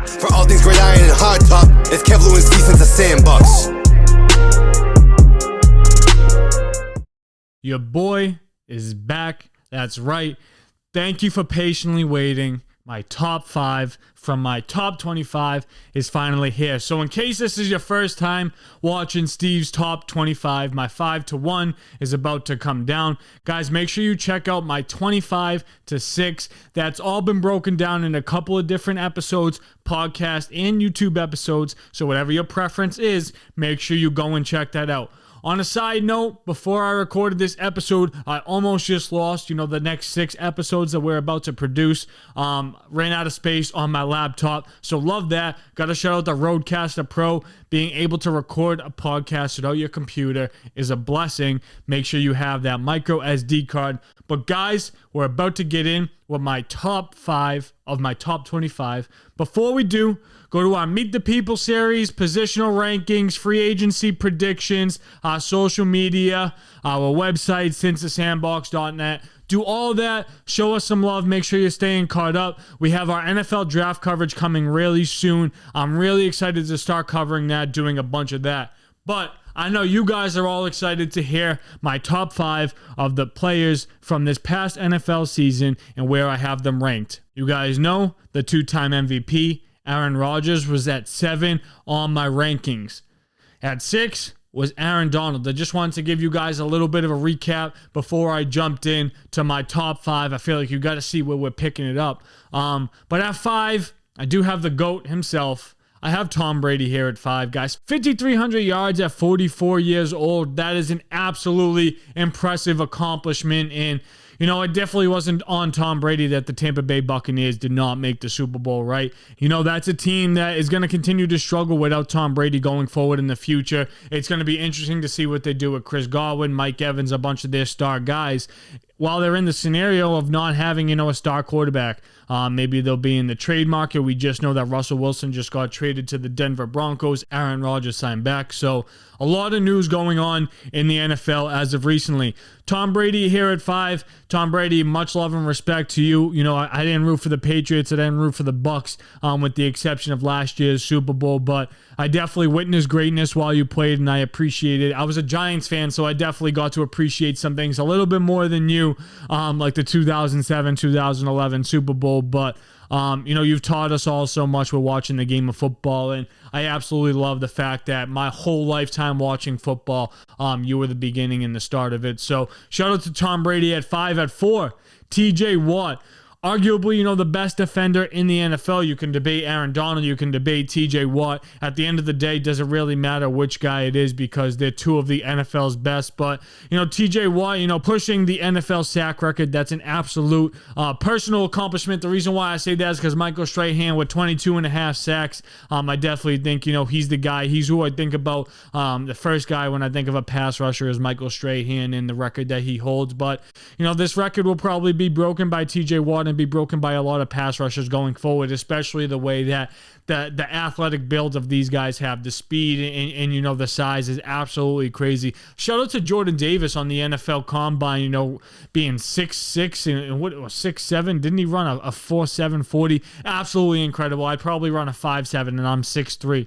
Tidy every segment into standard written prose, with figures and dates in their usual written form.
For all things great iron and hard top, it's Kevlu and Steven's a Sandbox. Your boy is back. That's right. Thank you for patiently waiting. My top 5 from my top 25 is finally here. So in case this is your first time watching Steve's top 25, my 5 to 1 is about to come down. Guys, make sure you check out my 25 to 6. That's all been broken down in a couple of different episodes, podcast and YouTube episodes. So whatever your preference is, make sure you go and check that out. On a side note, before I recorded this episode, I almost just lost, the next 6 episodes that we're about to produce. Ran out of space on my laptop, so love that. Got to shout out the Rodecaster Pro. Being able to record a podcast without your computer is a blessing. Make sure you have that micro SD card. But guys, we're about to get in with my top 5 of my top 25. Before we do, go to our Meet the People series, positional rankings, free agency predictions, our social media, our website, sandbox.net. Do all that. Show us some love. Make sure you're staying caught up. We have our NFL draft coverage coming really soon. I'm really excited to start covering that, doing a bunch of that. But I know you guys are all excited to hear my top 5 of the players from this past NFL season and where I have them ranked. You guys know the 2-time MVP, Aaron Rodgers, was at 7 on my rankings. At 6 was Aaron Donald. I just wanted to give you guys a little bit of a recap before I jumped in to my top 5. I feel like you got to see where we're picking it up. But at 5, I do have the GOAT himself. I have Tom Brady here at 5, guys. 5,300 yards at 44 years old. That is an absolutely impressive accomplishment. And, it definitely wasn't on Tom Brady that the Tampa Bay Buccaneers did not make the Super Bowl, right? That's a team that is going to continue to struggle without Tom Brady going forward in the future. It's going to be interesting to see what they do with Chris Godwin, Mike Evans, a bunch of their star guys, while they're in the scenario of not having, a star quarterback. Maybe they'll be in the trade market. We just know that Russell Wilson just got traded to the Denver Broncos. Aaron Rodgers signed back. So a lot of news going on in the NFL as of recently. Tom Brady here at 5. Tom Brady, much love and respect to you. I didn't root for the Patriots. I didn't root for the Bucs, with the exception of last year's Super Bowl. But I definitely witnessed greatness while you played, and I appreciate it. I was a Giants fan, so I definitely got to appreciate some things a little bit more than you, like the 2007, 2011 Super Bowl. But you've taught us all so much with watching the game of football, and I absolutely love the fact that my whole lifetime watching football, you were the beginning and the start of it. So shout out to Tom Brady at 5. At 4, TJ Watt. Arguably, the best defender in the NFL. You can debate Aaron Donald. You can debate TJ Watt. At the end of the day, does it really matter which guy it is because they're 2 of the NFL's best. But, TJ Watt, pushing the NFL sack record, that's an absolute personal accomplishment. The reason why I say that is because Michael Strahan with 22.5 sacks, I definitely think, he's the guy. He's who I think about. The first guy when I think of a pass rusher is Michael Strahan and the record that he holds. But, this record will probably be broken by TJ Watt and be broken by a lot of pass rushers going forward, especially the way that the athletic builds of these guys have. The speed and the size is absolutely crazy. Shout out to Jordan Davis on the NFL Combine, being 6'6" and what was 6'7". Didn't he run a 4.7 40? Absolutely incredible. I'd probably run a 5.7 and I'm 6'3".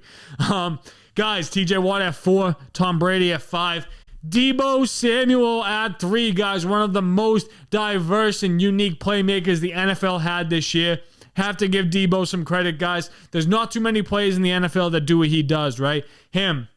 Guys, TJ Watt at 4, Tom Brady at 5. Deebo Samuel at 3, guys. One of the most diverse and unique playmakers the NFL had this year. Have to give Deebo some credit, guys. There's not too many players in the NFL that do what he does, right? Him,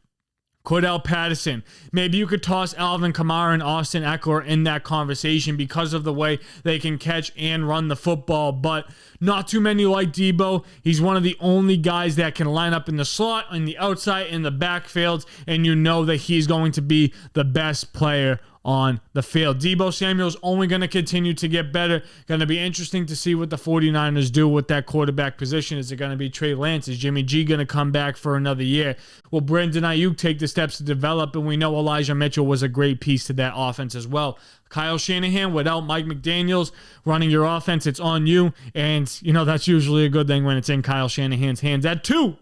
Cordell Patterson. Maybe you could toss Alvin Kamara and Austin Eckler in that conversation because of the way they can catch and run the football, but not too many like Deebo. He's one of the only guys that can line up in the slot, on the outside, in the backfields, and that he's going to be the best player on the field. Deebo Samuel's only going to continue to get better. Going to be interesting to see what the 49ers do with that quarterback position. Is it going to be Trey Lance? Is Jimmy G going to come back for another year? Will Brandon Ayuk take the steps to develop? And we know Elijah Mitchell was a great piece to that offense as well. Kyle Shanahan, without Mike McDaniels running your offense, it's on you. And, that's usually a good thing when it's in Kyle Shanahan's hands. At 2,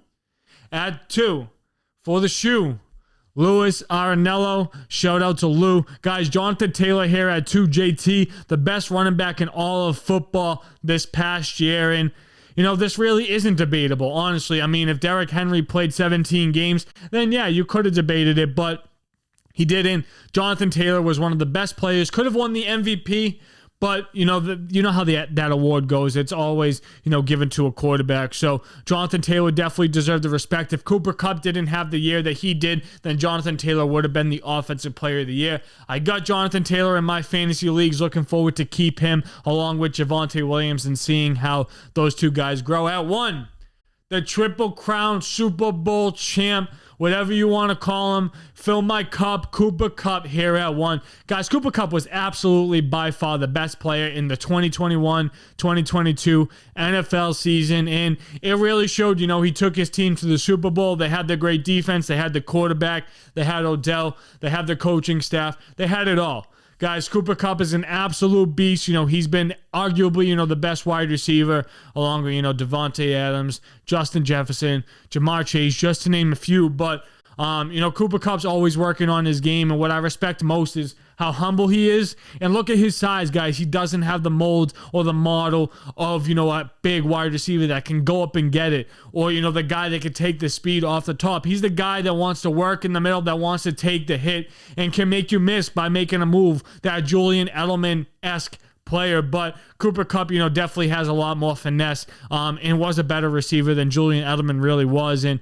for the shoe, Louis Arenello, shout out to Lou. Guys, Jonathan Taylor here at 2, JT, the best running back in all of football this past year. And, this really isn't debatable, honestly. I mean, if Derrick Henry played 17 games, then yeah, you could have debated it, but he didn't. Jonathan Taylor was one of the best players, could have won the MVP, but you know how that award goes. It's always, given to a quarterback. So Jonathan Taylor definitely deserved the respect. If Cooper Kupp didn't have the year that he did, then Jonathan Taylor would have been the offensive player of the year. I got Jonathan Taylor in my fantasy leagues, looking forward to keep him along with Javonte Williams and seeing how those two guys grow. At 1, the Triple Crown Super Bowl champ, whatever you want to call him, fill my cup, Cooper Kupp here at 1. Guys, Cooper Kupp was absolutely by far the best player in the 2021-2022 NFL season, and it really showed. He took his team to the Super Bowl. They had the great defense, they had the quarterback, they had Odell, they had the coaching staff, they had it all. Guys, Cooper Kupp is an absolute beast. He's been arguably, the best wide receiver, along with, Devontae Adams, Justin Jefferson, Jamar Chase, just to name a few. But, Cooper Kupp's always working on his game, and what I respect most is how humble he is. And look at his size, guys. He doesn't have the mold or the model of, a big wide receiver that can go up and get it, or, the guy that can take the speed off the top. He's the guy that wants to work in the middle, that wants to take the hit and can make you miss by making a move, that Julian Edelman-esque player. But Cooper Kupp, definitely has a lot more finesse and was a better receiver than Julian Edelman really was. And,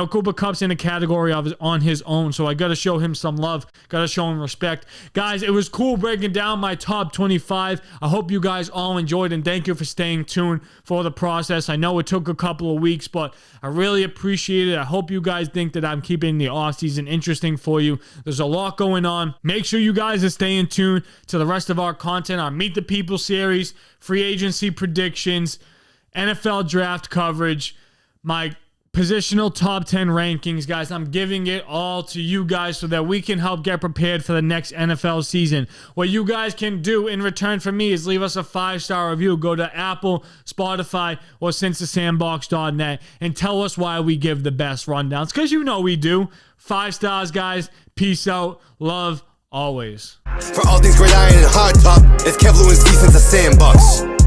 Cooper Kupp's in a category on his own, so I got to show him some love, got to show him respect. Guys, it was cool breaking down my top 25. I hope you guys all enjoyed, and thank you for staying tuned for the process. I know it took a couple of weeks, but I really appreciate it. I hope you guys think that I'm keeping the offseason interesting for you. There's a lot going on. Make sure you guys are staying tuned to the rest of our content, our Meet the People series, free agency predictions, NFL draft coverage, my positional top 10 rankings. Guys, I'm giving it all to you guys so that we can help get prepared for the next NFL season. What you guys can do in return for me is leave us a 5-star review. Go to Apple, Spotify, or Sandbox.net and tell us why we give the best rundowns, because we do. 5 stars, guys. Peace out. Love always. For all things great iron and hard top, it's Kevlar and Stephens, a Sandbox.